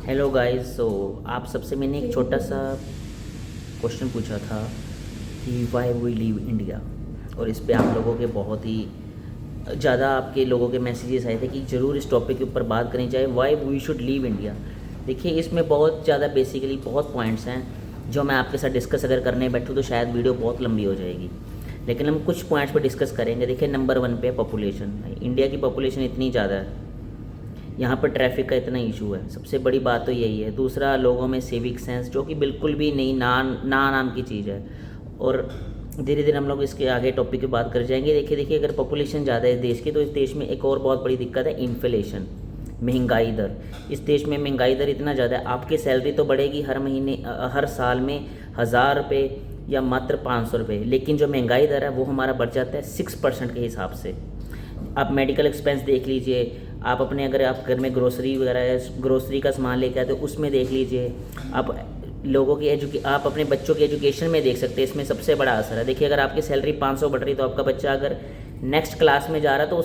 Hello guys. आप सबसे मैंने एक छोटा सा क्वेश्चन पूछा था कि वाई वी लीव इंडिया, और इस पे आप लोगों के बहुत ही ज़्यादा आपके लोगों के मैसेजेस आए थे कि ज़रूर इस टॉपिक के ऊपर बात करनी चाहिए, why we should leave India. देखिए, इसमें बहुत ज़्यादा बेसिकली बहुत पॉइंट्स हैं जो मैं आपके साथ डिस्कस अगर करने बैठूँ तो शायद वीडियो बहुत लंबी हो जाएगी, लेकिन हम कुछ पॉइंट्स पर डिस्कस करेंगे। देखिए, नंबर 1 पे पॉपुलेशन। इंडिया की पॉपुलेशन इतनी ज़्यादा है, यहाँ पर ट्रैफिक का इतना इशू है, सबसे बड़ी बात तो यही है। दूसरा, लोगों में सिविक सेंस जो कि बिल्कुल भी नहीं, ना नाम की चीज़ है। और धीरे धीरे हम लोग इसके आगे टॉपिक की बात कर जाएंगे। देखिए, अगर पॉपुलेशन ज़्यादा है इस देश की, तो इस देश में एक और बहुत बड़ी दिक्कत है, इन्फ्लेशन, महंगाई दर। इस देश में महंगाई दर इतना ज़्यादा है, आपकी सैलरी तो बढ़ेगी हर महीने, हर साल में 1000 रुपये या मात्र 500 रुपये, लेकिन जो महंगाई दर है वो हमारा बढ़ जाता है 6% के हिसाब से। आप मेडिकल एक्सपेंस देख लीजिए, आप अपने अगर आप घर में ग्रोसरी वगैरह ग्रोसरी का सामान लेके आते हो उसमें देख लीजिए, आप लोगों की आप अपने बच्चों की एजुकेशन में देख सकते हैं, इसमें सबसे बड़ा असर है। देखिए, अगर आपकी सैलरी 500 बढ़ रही तो आपका बच्चा अगर नेक्स्ट क्लास में जा रहा है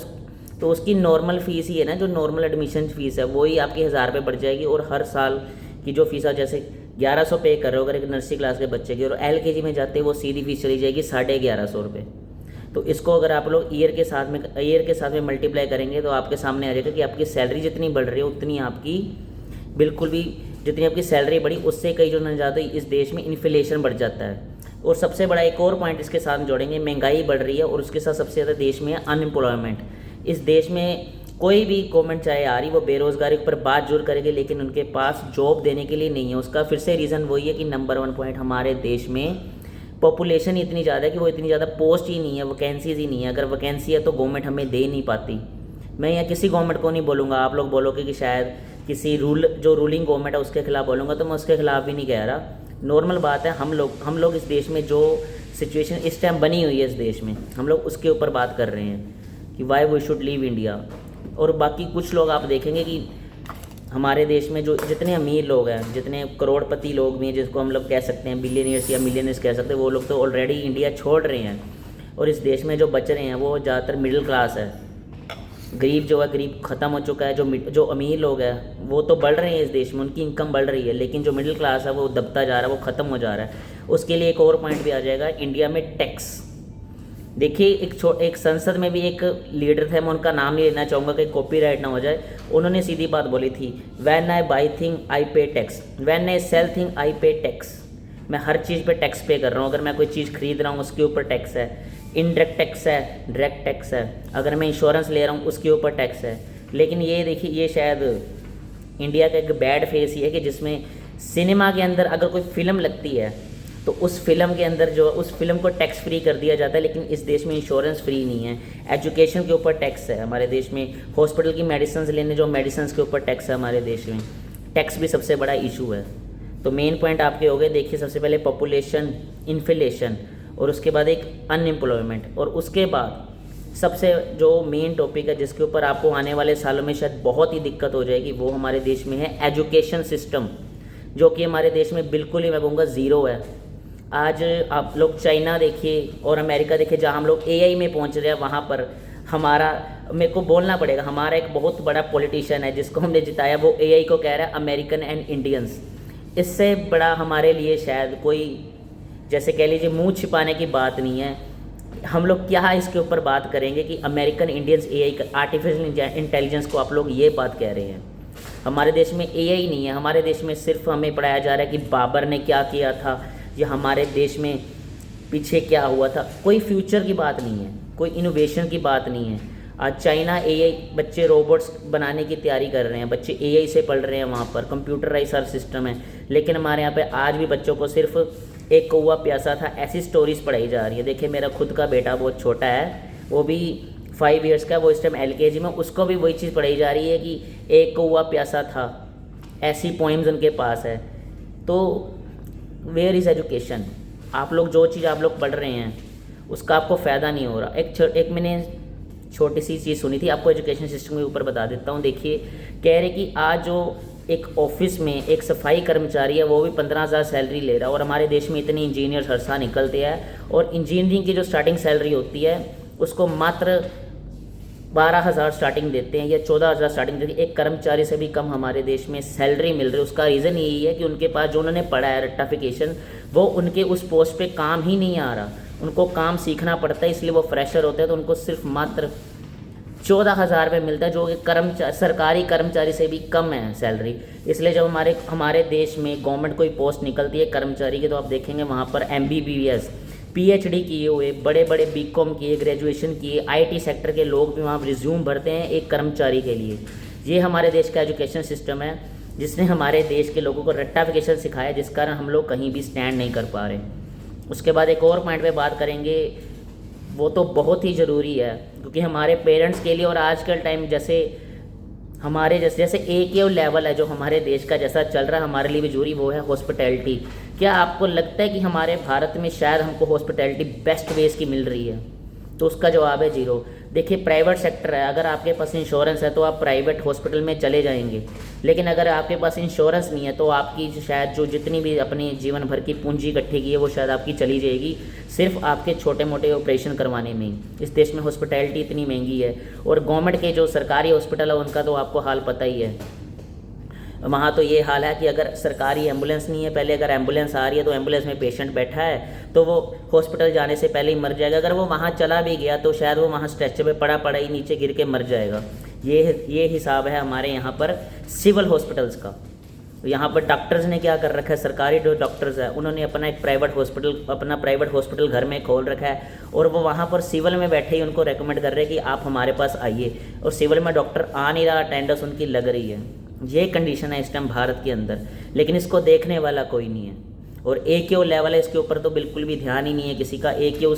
तो उसकी नॉर्मल फ़ीस ही है ना, जो नॉर्मल एडमिशन फ़ीस है वही आपकी 1000 रुपये बढ़ जाएगी। और हर साल की जो फीस है, जैसे 1100 पे कर रहे हो अगर एक नर्सरी क्लास के बच्चे की, और LKG में जाते वो सीधी फीस चली जाएगी 1150 रुपये। तो इसको अगर आप लोग ईयर के साथ में मल्टीप्लाई करेंगे तो आपके सामने आ जाएगा कि आपकी सैलरी जितनी बढ़ रही है उतनी आपकी बिल्कुल भी, जितनी आपकी सैलरी बढ़ी उससे कई जो न ज़्यादा इस देश में इन्फ्लेशन बढ़ जाता है। और सबसे बड़ा एक और पॉइंट इसके साथ जोड़ेंगे, महंगाई बढ़ रही है और उसके साथ सबसे ज़्यादा देश में अनएम्प्लॉयमेंट। इस देश में कोई भी गवर्नमेंट चाहे आ रही, वो बेरोज़गारी के ऊपर बात जरूर करेगी, लेकिन उनके पास जॉब देने के लिए नहीं है। उसका फिर से रीज़न वही है कि नंबर 1 पॉइंट, हमारे देश में पॉपुलेशन इतनी ज़्यादा है कि वो इतनी ज़्यादा पोस्ट ही नहीं है, वैकेंसीज ही नहीं है। अगर वैकेंसी है तो गवर्नमेंट हमें दे नहीं पाती। मैं यहाँ किसी गवर्नमेंट को नहीं बोलूँगा, आप लोग बोलोगे कि शायद किसी जो रूलिंग गवर्नमेंट है उसके खिलाफ बोलूँगा, तो मैं उसके खिलाफ भी नहीं कह रहा। नॉर्मल बात है, हम लोग इस देश में जो सिचुएशन इस टाइम बनी हुई है इस देश में, हम लोग उसके ऊपर बात कर रहे हैं कि why we should leave India. और बाकी कुछ लोग आप देखेंगे कि हमारे देश में जो जितने अमीर लोग हैं, जितने करोड़पति लोग भी हैं, जिसको हम लोग कह सकते हैं बिलियनियर्स या मिलियनियर्स कह सकते हैं, वो लोग तो ऑलरेडी इंडिया छोड़ रहे हैं। और इस देश में जो बच रहे हैं वो ज़्यादातर मिडिल क्लास है। गरीब जो है, गरीब ख़त्म हो चुका है। जो अमीर लोग हैं वो तो बढ़ रहे हैं इस देश में, उनकी इनकम बढ़ रही है, लेकिन जो मिडिल क्लास है वो दबता जा रहा है, वो ख़त्म हो जा रहा है। उसके लिए एक और पॉइंट भी आ जाएगा, इंडिया में टैक्स। देखिए, एक संसद में भी एक लीडर थे, मैं उनका नाम नहीं लेना चाहूँगा कि कॉपीराइट ना हो जाए। उन्होंने सीधी बात बोली थी, when I buy thing I pay tax, when I sell thing I pay tax. मैं हर चीज़ पे टैक्स पे कर रहा हूँ। अगर मैं कोई चीज़ खरीद रहा हूँ उसके ऊपर टैक्स है, इनडायरेक्ट टैक्स है, डायरेक्ट टैक्स है। अगर मैं इंश्योरेंस ले रहा हूँ उसके ऊपर टैक्स है। लेकिन ये देखिए, ये शायद इंडिया का एक बैड फेस ही है कि जिसमें सिनेमा के अंदर अगर कोई फिल्म लगती है तो उस फिल्म के अंदर जो उस फिल्म को टैक्स फ्री कर दिया जाता है, लेकिन इस देश में इंश्योरेंस फ्री नहीं है। एजुकेशन के ऊपर टैक्स है हमारे देश में, हॉस्पिटल की मेडिसिन लेने जो मेडिसिन के ऊपर टैक्स है हमारे देश में। टैक्स भी सबसे बड़ा इशू है। तो मेन पॉइंट आपके हो गए। देखिए, सबसे पहले पॉपुलेशन, इन्फ्लेशन, और उसके बाद एक अनएम्प्लॉयमेंट, और उसके बाद सबसे जो मेन टॉपिक है जिसके ऊपर आपको आने वाले सालों में शायद बहुत ही दिक्कत हो जाएगी, वो हमारे देश में है एजुकेशन सिस्टम, जो कि हमारे देश में बिल्कुल ही मैं कहूँगा ज़ीरो है। आज आप लोग चाइना देखिए और अमेरिका देखिए, जहाँ हम लोग AI में पहुँच रहे हैं, वहाँ पर हमारा, मेरे को बोलना पड़ेगा, हमारा एक बहुत बड़ा पॉलिटिशियन है जिसको हमने जिताया, वो AI को कह रहा है अमेरिकन एंड इंडियंस। इससे बड़ा हमारे लिए शायद कोई, जैसे कह लीजिए, मुंह छिपाने की बात नहीं है। हम लोग क्या इसके ऊपर बात करेंगे कि American Indians AI artificial intelligence को आप लोग ये बात कह रहे हैं। हमारे देश में AI नहीं है, हमारे देश में सिर्फ हमें पढ़ाया जा रहा है कि बाबर ने क्या किया था या हमारे देश में पीछे क्या हुआ था। कोई फ्यूचर की बात नहीं है, कोई इनोवेशन की बात नहीं है। आज चाइना AI, बच्चे रोबोट्स बनाने की तैयारी कर रहे हैं, बच्चे AI से पढ़ रहे हैं, वहाँ पर कंप्यूटराइज हर सिस्टम है। लेकिन हमारे यहाँ पे आज भी बच्चों को सिर्फ एक कौवा प्यासा था ऐसी स्टोरीज पढ़ाई जा रही है। देखिए, मेरा खुद का बेटा बहुत छोटा है, वो भी 5 ईयर्स का, वो इस टाइम LKG में, उसको भी वही चीज़ पढ़ाई जा रही है कि एक कौवा प्यासा था, ऐसी पोइम्स उनके पास है। तो वेयर इज़ एजुकेशन? आप लोग जो चीज़ आप लोग पढ़ रहे हैं उसका आपको फ़ायदा नहीं हो रहा। एक मैंने छोटी सी चीज़ सुनी थी, आपको एजुकेशन सिस्टम के ऊपर बता देता हूँ। देखिए, कह रहे कि आज जो एक ऑफिस में एक सफाई कर्मचारी है वो भी 15,000 सैलरी ले रहा है, और हमारे देश में इतने इंजीनियर्स हर साल निकलते हैं, और इंजीनियरिंग की जो स्टार्टिंग सैलरी होती है उसको मात्र 12,000 स्टार्टिंग देते हैं या 14,000 स्टार्टिंग देते हैं, एक कर्मचारी से भी कम हमारे देश में सैलरी मिल रही है। उसका रीज़न यही है कि उनके पास जो उन्होंने पढ़ा है रट्टाफिकेशन, वो उनके उस पोस्ट पे काम ही नहीं आ रहा, उनको काम सीखना पड़ता है, इसलिए वो फ्रेशर होते हैं, तो उनको सिर्फ मात्र 14,000 रुपये मिलता है, जो कि सरकारी कर्मचारी से भी कम है सैलरी। इसलिए जब हमारे देश में गवर्नमेंट कोई पोस्ट निकलती है कर्मचारी की, तो आप देखेंगे वहाँ पर MBBS PhD किए हुए, बड़े बड़े BCom किए, ग्रेजुएशन किए, IT सेक्टर के लोग भी वहाँ रिज्यूम भरते हैं एक कर्मचारी के लिए। ये हमारे देश का एजुकेशन सिस्टम है जिसने हमारे देश के लोगों को रट्टाफिकेशन सिखाया, जिस कारण हम लोग कहीं भी स्टैंड नहीं कर पा रहे। उसके बाद एक और पॉइंट पे बात करेंगे, वो तो बहुत ही ज़रूरी है, क्योंकि हमारे पेरेंट्स के लिए और आजकल टाइम जैसे एक ही लेवल है जो हमारे देश का जैसा चल रहा है, हमारे लिए भी जरूरी वो है हॉस्पिटैलिटी। क्या आपको लगता है कि हमारे भारत में शायद हमको हॉस्पिटैलिटी बेस्ट वेज की मिल रही है? तो उसका जवाब है जीरो। देखिए, प्राइवेट सेक्टर है, अगर आपके पास इंश्योरेंस है तो आप प्राइवेट हॉस्पिटल में चले जाएंगे, लेकिन अगर आपके पास इंश्योरेंस नहीं है तो आपकी शायद जो जितनी भी अपनी जीवन भर की पूंजी इकट्ठी की है वो शायद आपकी चली जाएगी सिर्फ आपके छोटे मोटे ऑपरेशन करवाने में ही। इस देश में हॉस्पिटैलिटी इतनी महंगी है, और गवर्नमेंट के जो सरकारी हॉस्पिटल है उनका तो आपको हाल पता ही है। वहाँ तो ये हाल है कि अगर सरकारी एम्बुलेंस नहीं है, पहले अगर एम्बुलेंस आ रही है तो एम्बुलेंस में पेशेंट बैठा है तो वो हॉस्पिटल जाने से पहले ही मर जाएगा। अगर वो वहाँ चला भी गया तो शायद वो वहाँ स्ट्रेचर पे पड़ा ही नीचे गिर के मर जाएगा। ये हिसाब है हमारे यहाँ पर सिविल हॉस्पिटल्स का। यहाँ पर डॉक्टर्स ने क्या कर रखा है, सरकारी जो डॉक्टर्स है उन्होंने अपना प्राइवेट हॉस्पिटल घर में खोल रखा है, और वो वहाँ पर सिविल में बैठे ही उनको रेकमेंड कर रहे हैं कि आप हमारे पास आइए, और सिविल में डॉक्टर आ नहीं रहा, अटेंडेंस उनकी लग रही है। ये कंडीशन है इस टाइम भारत के अंदर, लेकिन इसको देखने वाला कोई नहीं है। और AQO लेवल है, इसके ऊपर तो बिल्कुल भी ध्यान ही नहीं है किसी का। AQO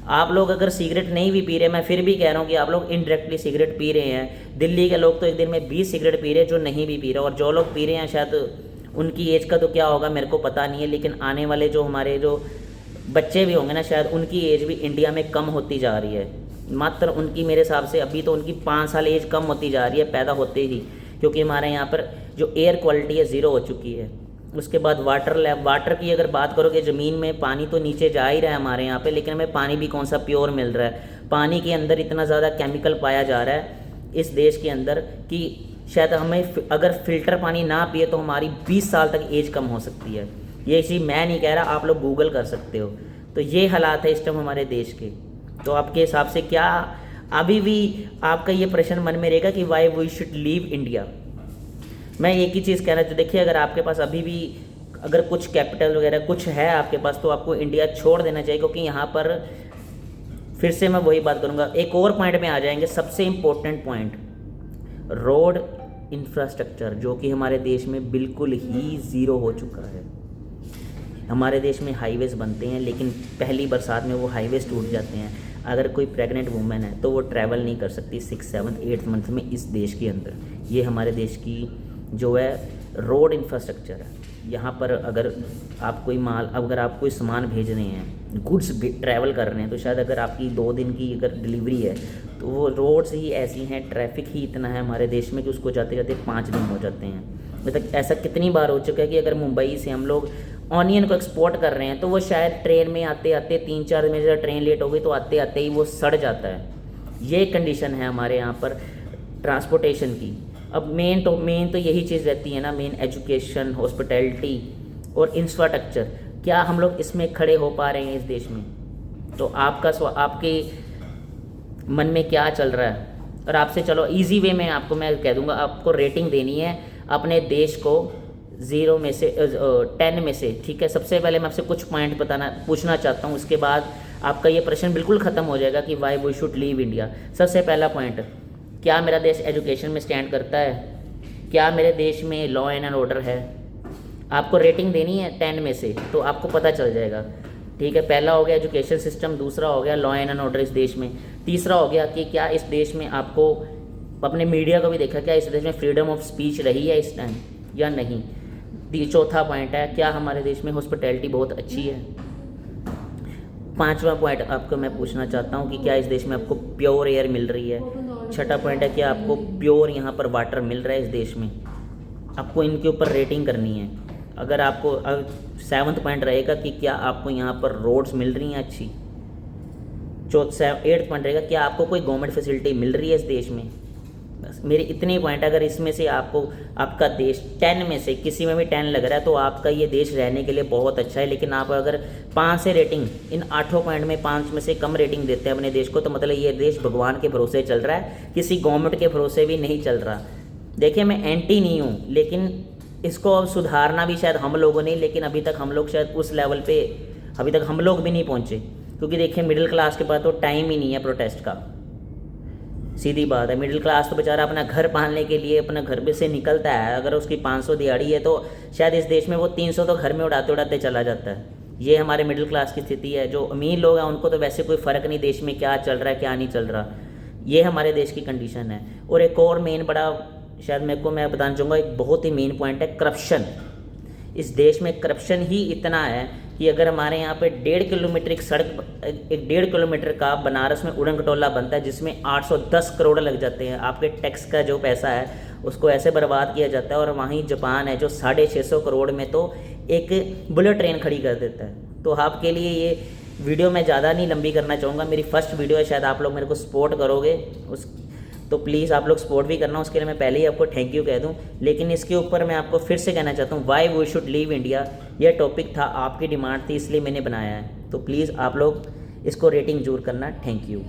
आप लोग अगर सिगरेट नहीं भी पी रहे, मैं फिर भी कह रहा हूँ कि आप लोग इनडायरेक्टली सिगरेट पी रहे हैं। दिल्ली के लोग तो एक दिन में 20 सिगरेट पी रहे हैं जो नहीं भी पी रहे, और जो लोग पी रहे हैं शायद उनकी एज का तो क्या होगा मेरे को पता नहीं है, लेकिन आने वाले जो हमारे जो बच्चे भी होंगे ना, शायद उनकी एज भी इंडिया में कम होती जा रही है। मात्र उनकी मेरे हिसाब से अभी तो उनकी 5 साल एज कम होती जा रही है पैदा होते ही, क्योंकि हमारे यहाँ पर जो एयर क्वालिटी है ज़ीरो हो चुकी है। उसके बाद वाटर की अगर बात करोगे, ज़मीन में पानी तो नीचे जा ही रहा है हमारे यहाँ पे, लेकिन हमें पानी भी कौन सा प्योर मिल रहा है। पानी के अंदर इतना ज़्यादा केमिकल पाया जा रहा है इस देश के अंदर कि शायद हमें अगर फ़िल्टर पानी ना पिए तो हमारी 20 साल तक एज कम हो सकती है। ये चीज़ मैं नहीं कह रहा, आप लोग गूगल कर सकते हो। तो ये हालात है इस टाइम हमारे देश के। तो आपके हिसाब से क्या अभी भी आपका ये प्रश्न मन में रहेगा कि why we should leave India? मैं एक ही चीज़ कहना चाहता, देखिए अगर आपके पास अभी भी अगर कुछ कैपिटल वगैरह कुछ है आपके पास तो आपको इंडिया छोड़ देना चाहिए, क्योंकि यहाँ पर फिर से मैं वही बात करूँगा। एक और पॉइंट में आ जाएंगे, सबसे इम्पोर्टेंट पॉइंट, रोड इंफ्रास्ट्रक्चर, जो कि हमारे देश में बिल्कुल ही ज़ीरो हो चुका है। हमारे देश में हाईवेज बनते हैं, लेकिन पहली बरसात में वो हाईवेज टूट जाते हैं। अगर कोई प्रेग्नेंट वुमेन है तो वो ट्रैवल नहीं कर सकती 6, 7, 8 मंथ में इस देश के अंदर। ये हमारे देश की जो है रोड इंफ्रास्ट्रक्चर है। यहाँ पर अगर आप कोई सामान भेज रहे हैं, गुड्स ट्रैवल कर रहे हैं, तो शायद अगर आपकी 2 दिन की अगर डिलीवरी है तो वो रोड्स ही ऐसी हैं, ट्रैफिक ही इतना है हमारे देश में कि उसको जाते जाते 5 दिन हो जाते हैं। मतलब ऐसा कितनी बार हो चुका है कि अगर मुंबई से हम लोग ऑनियन को एक्सपोर्ट कर रहे हैं तो वो शायद ट्रेन में आते आते 3-4 दिन में ट्रेन लेट हो गई तो आते आते ही वो सड़ जाता है। ये कंडीशन है हमारे यहाँ पर ट्रांसपोर्टेशन की। अब मेन तो यही चीज़ रहती है ना, मेन एजुकेशन, हॉस्पिटैलिटी और इंफ्रास्ट्रक्चर। क्या हम लोग इसमें खड़े हो पा रहे हैं इस देश में? तो आपके मन में क्या चल रहा है? और आपसे चलो इजी वे में आपको मैं कह दूंगा, आपको रेटिंग देनी है अपने देश को 0 में से 10 में से, ठीक है। सबसे पहले मैं आपसे कुछ पॉइंट पूछना चाहता हूँ, उसके बाद आपका ये प्रश्न बिल्कुल ख़त्म हो जाएगा कि why we should leave India. सबसे पहला पॉइंट, क्या मेरा देश एजुकेशन में स्टैंड करता है? क्या मेरे देश में लॉ एंड ऑर्डर है? आपको रेटिंग देनी है 10 में से, तो आपको पता चल जाएगा, ठीक है। पहला हो गया एजुकेशन सिस्टम, दूसरा हो गया लॉ एंड ऑर्डर इस देश में, तीसरा हो गया कि क्या इस देश में आपको अपने मीडिया को भी देखा, क्या इस देश में फ्रीडम ऑफ स्पीच रही है इस टाइम या नहीं। चौथा पॉइंट है, क्या हमारे देश में हॉस्पिटैलिटी बहुत अच्छी है। 5वां पॉइंट आपको मैं पूछना चाहता हूँ कि क्या इस देश में आपको प्योर एयर मिल रही है। 6ठा पॉइंट है, क्या आपको प्योर यहाँ पर वाटर मिल रहा है इस देश में। आपको इनके ऊपर रेटिंग करनी है। अगर आपको 7वां पॉइंट रहेगा कि क्या आपको यहाँ पर रोड्स मिल रही हैं अच्छी। चौथा 8th पॉइंट रहेगा, क्या आपको कोई गवर्नमेंट फैसिलिटी मिल रही है इस देश में। बस मेरे इतने पॉइंट, अगर इसमें से आपको आपका देश 10 में से किसी में भी 10 लग रहा है तो आपका ये देश रहने के लिए बहुत अच्छा है। लेकिन आप अगर 5 से रेटिंग इन 8 पॉइंट में 5 में से कम रेटिंग देते हैं अपने देश को, तो मतलब ये देश भगवान के भरोसे चल रहा है, किसी गवर्नमेंट के भरोसे भी नहीं चल रहा। देखिए मैं एंटी नहीं हूँ, लेकिन इसको अब सुधारना भी शायद हम लोगों ने, लेकिन अभी तक हम लोग शायद उस लेवल पे अभी तक हम लोग भी नहीं पहुँचे। क्योंकि देखिए मिडिल क्लास के पास तो टाइम ही नहीं है प्रोटेस्ट का, सीधी बात है। मिडिल क्लास तो बेचारा अपना घर पालने के लिए अपना घर में से निकलता है, अगर उसकी 500 दिहाड़ी है तो शायद इस देश में वो 300 तो घर में उड़ाते उड़ाते चला जाता है। ये हमारे मिडिल क्लास की स्थिति है। जो अमीर लोग हैं उनको तो वैसे कोई फ़र्क नहीं देश में क्या चल रहा है क्या नहीं चल रहा, ये हमारे देश की कंडीशन है। और एक और मेन बड़ा शायद मैं बताना चाहूँगा, एक बहुत ही मेन पॉइंट है करप्शन। इस देश में करप्शन ही इतना है कि अगर हमारे यहाँ पे 1.5 किलोमीटर एक सड़क, एक 1.5 किलोमीटर का बनारस में उड़न खटोला बनता है जिसमें 810 करोड़ लग जाते हैं, आपके टैक्स का जो पैसा है उसको ऐसे बर्बाद किया जाता है। और वहीं जापान है जो 650 करोड़ में तो एक बुलेट ट्रेन खड़ी कर देता है। तो आपके लिए ये वीडियो मैं ज़्यादा नहीं लंबी करना चाहूँगा, मेरी फर्स्ट वीडियो है, शायद आप लोग मेरे को सपोर्ट करोगे उस, तो प्लीज़ आप लोग सपोर्ट भी करना, उसके लिए मैं पहले ही आपको थैंक यू कह दूं। लेकिन इसके ऊपर मैं आपको फिर से कहना चाहता हूं, why we should leave India, यह टॉपिक था, आपकी डिमांड थी इसलिए मैंने बनाया है। तो प्लीज़ आप लोग इसको रेटिंग जरूर करना। Thank you.